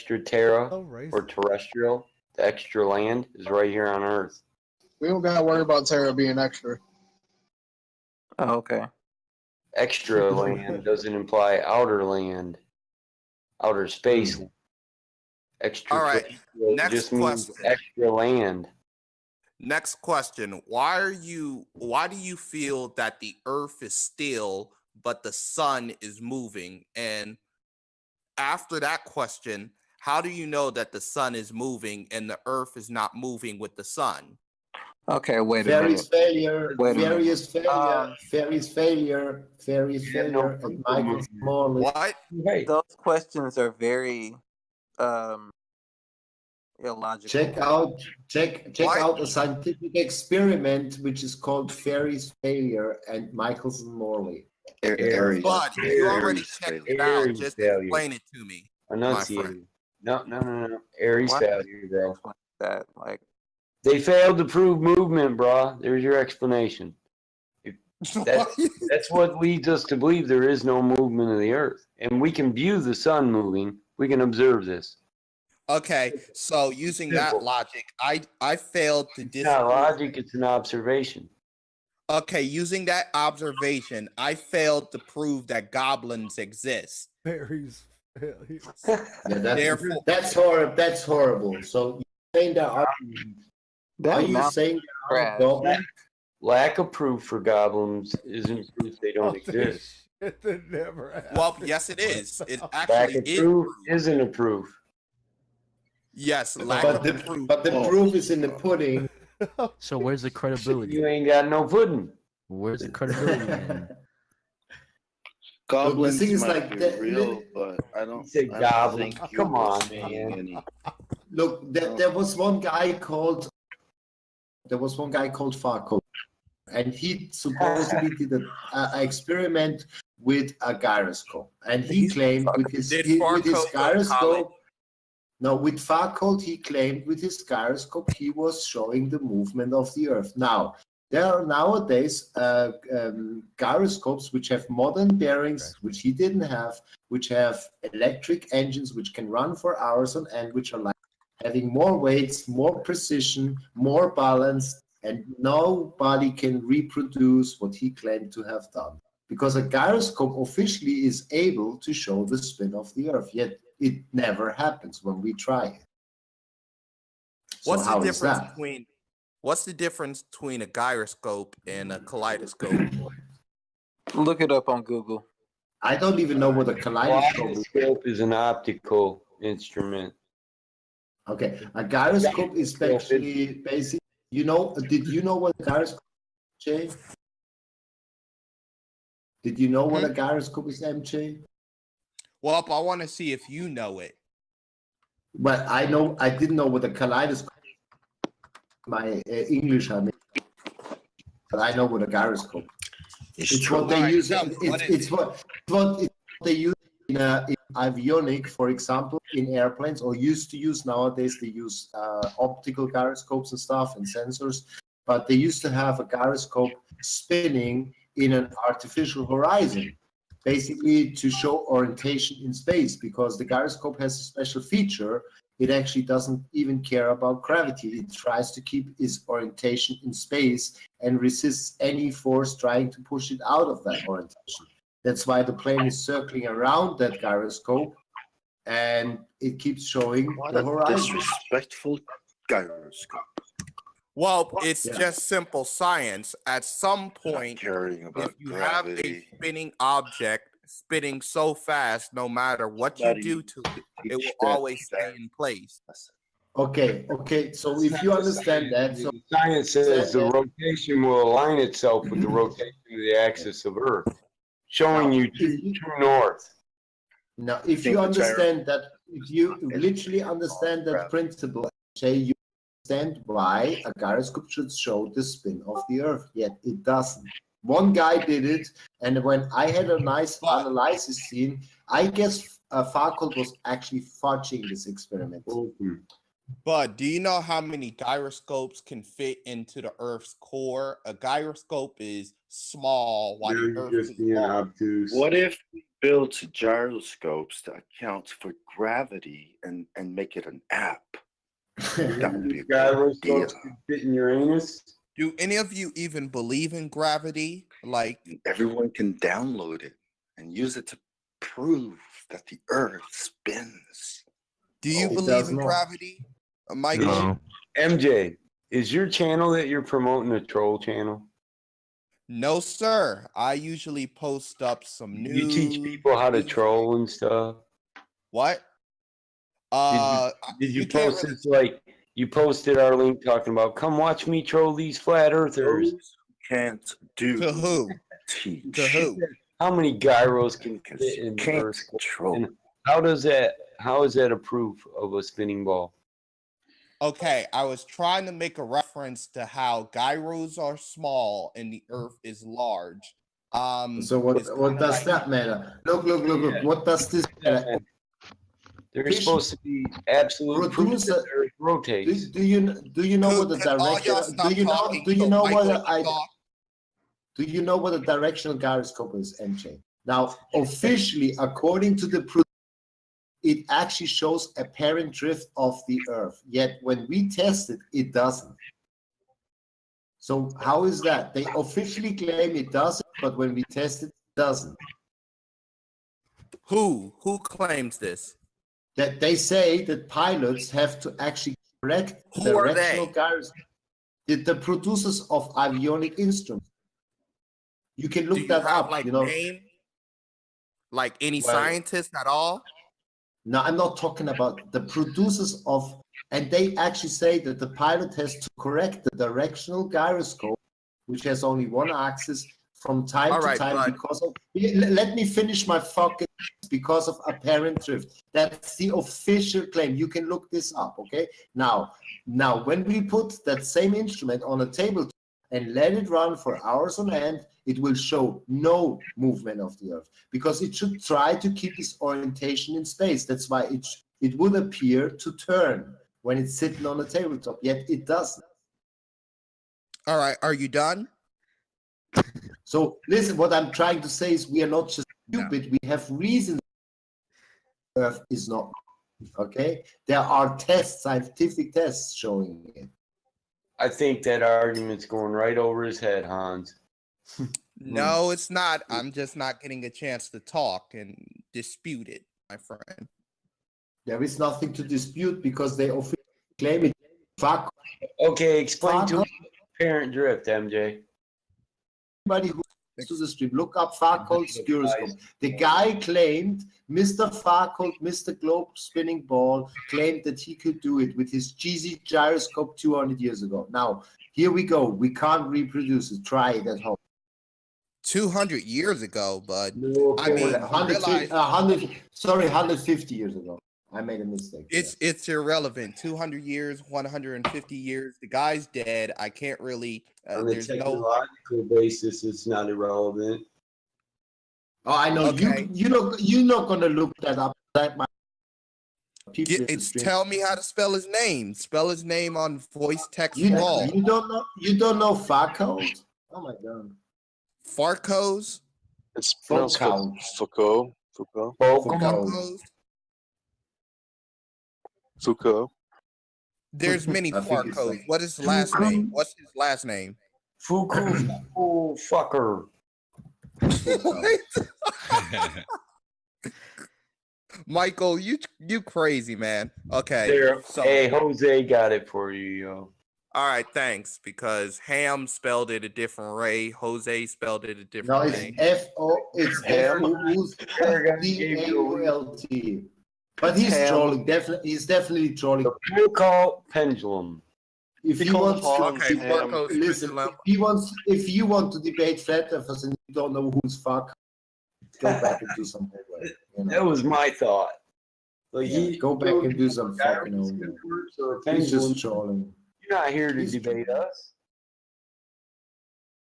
extra terra So racist. or terrestrial, the extra land, is right here on Earth. We don't gotta worry about Terra being extra. Oh, okay. Extra land doesn't imply outer land, outer space. Extra All right. terrestrial Next just means question. extra land. Next question. Why do you feel that the earth is still but the sun is moving? And after that question, how do you know that the sun is moving and the earth is not moving with the sun? Okay, wait a Fairies minute. failure, Wait a minute. Fairies failure, Fairies failure, Fairies You have no failure, and Michael's Morley. What? Right. Those questions are very illogical. Check out Why? a scientific experiment which is called Fairies failure and Michael's Morley. Aries. Bud, you already Aries checked failure. it out. Aries Just failure. explain it to me. Enunciated. No. Aries Why? failure, bro. Explain that, like, They failed to prove movement, bro. There's your explanation. That's what leads us to believe there is no movement of the earth. And we can view the sun moving. We can observe this. Okay, so using that logic, I failed to It's not disprove. logic, it's an observation. Okay, using that observation, I failed to prove that goblins exist. Fairies failure. Yeah, Therefore- that's horrible. That's horrible. So you're saying there are that you amount saying there are trash. goblins? Lack of proof for goblins isn't proof they don't exist. Shit that never happened. Well, yes, it is. It Lack actually of is. proof Proof. isn't a proof. Yes, lack But of the proof. but the proof is in the pudding. So where's the credibility? You ain't got no pudding. Where's the credibility? Then? Goblins thing is might like be that- real, but I don't, Say I don't goblin. think you Come were on, seeing man. any. Look, there was one guy called Farco, and he supposedly did an experiment with a gyroscope, and he claimed with his Did with his Farco go to gyroscope. college? No, with Farco, he claimed with his gyroscope he was showing the movement of the Earth. Now, there are nowadays gyroscopes which have modern bearings, which he didn't have, which have electric engines which can run for hours on end, which are like having more weights, more precision, more balance, and nobody can reproduce what he claimed to have done. Because a gyroscope officially is able to show the spin of the Earth, yet it never happens when we try it. So What's the how is difference that? between a gyroscope and a kaleidoscope? Look it up on Google. I don't even know what a kaleidoscope is. Kaleidoscope is an optical instrument. Okay, a gyroscope is basically basic. Did you know what a gyroscope is, Jay? Did you know what a gyroscope is, MJ? Well, I want to see if you know it. Well, I didn't know what a kaleidoscope is. My English, I mean. But I know what a gyroscope is. It's what they use. It's what they use in avionic, for example, in airplanes, or used to use. Nowadays, they use optical gyroscopes and stuff and sensors. But they used to have a gyroscope spinning in an artificial horizon, basically to show orientation in space, because the gyroscope has a special feature. It actually doesn't even care about gravity. It tries to keep its orientation in space and resists any force trying to push it out of that orientation. That's why the plane is circling around that gyroscope, and it keeps showing What the a horizon. disrespectful gyroscope. Well, it's just simple science. At some point, Caring if about you have a gravity. spinning object spinning so fast, no matter what you do to it, it will always stay in place. Okay. So if you understand that, so Science says the rotation will align itself with the rotation of the axis of Earth, showing you true north. now if you understand that, if you literally understand that principle, Jay, you understand why a gyroscope should show the spin of the Earth, yet it doesn't. One guy did it, and when I had a nice analysis scene, I guess Farcold was actually fudging this experiment. But do you know how many gyroscopes can fit into the Earth's core? A gyroscope is small, while the Earth is large. What if we build gyroscopes to account for gravity and make it an app. That would be a good idea. Gyroscopes could fit in your anus. Do any of you even believe in gravity? Like, Everyone can download it and use it to prove that the Earth spins. do you it believe does in not. gravity, Michael? No. MJ, is your channel that you're promoting a troll channel? No, sir. I usually post up some You news. teach people how to troll and stuff. What? Did you can't post really- this like you posted our link talking about come watch me troll these flat earthers? Those who can't do To who? teach. To who? How many gyros can Because fit you in the can't earth? control. And how is that a proof of a spinning ball? Okay, I was trying to make a reference to how gyros are small and the Earth is large. So what it's what kinda does like- that matter? Look. What does this matter? They're Fish- supposed to be absolute proof Produce that a- the earth rotates. Do you know what the Could all y'all direction? stop Do you know? talking Do you so know Michael what can talk? Do you know what a directional gyroscope is, MJ? Now, officially, according to the it actually shows apparent drift of the Earth. Yet when we test it, it doesn't. So how is that? They officially claim it doesn't, but when we test it, it doesn't. Who claims this? That they say that pilots have to actually correct Who are directional they? gyroscope. The producers of avionic instruments. You can Do look you that have up. like You know. name? Like any Well- scientist at all? No, I'm not talking about the producers of, and they actually say that the pilot has to correct the directional gyroscope, which has only one axis from time All to right, time but- because of. Let me finish my fucking because of apparent drift. That's the official claim. You can look this up, okay? Now, when we put that same instrument on a table and let it run for hours on end, it will show no movement of the Earth because it should try to keep its orientation in space. That's why it would appear to turn when it's sitting on a tabletop, yet it doesn't. All right, are you done? So listen, what I'm trying to say is we are not just stupid. We have reasons Earth is not. Okay? There are tests, scientific tests showing it. I think that argument's going right over his head, Hans. No, it's not. I'm just not getting a chance to talk and dispute it, my friend. There is nothing to dispute because they officially claim it. Fuck Okay, explain to me apparent drift, MJ. anybody who goes to the stream. Look up Foucault's gyroscope. The guy claimed, Mr. Foucault, Mr. Globe Spinning Ball, claimed that he could do it with his GZ gyroscope 200 years ago. Now, here we go. We can't reproduce it. Try it at home. 200 years ago, but No, I mean, 150 years ago. I made a mistake. it's irrelevant. 200 years, 150 years. The guy's dead. I can't really. on a There's no. technological basis, it's not irrelevant. Oh, I know. Okay. You're not gonna look that up. That might people in the It's stream. tell me how to spell his name. Spell his name on voice text You wall. don't know Foucault? Oh my god. Farcos. It's pronounced Foucault. Farcos. Foucault. There's many I think it's Farcos. like- What is his last name? What's his last name? Fuku fucker. Michael, you crazy, man. Okay. There, So, hey, Jose got it for you, yo. all right, thanks. Because Ham spelled it a different way. Jose spelled it a No, different it's way. it's Ham. F-O-U-D-A-U-L-T. But he's Ham. trolling. He's definitely trolling. The Foucault pendulum. If he call wants Ham. to, Okay, Ham. Farcos. listen. If you want to debate flat earthers and you don't know who's fuck, go back and do some homework. You That know? was my thought. Like Yeah, go back and do some fucking homework. Or He's just pendulum. trolling. You're not here to debate us.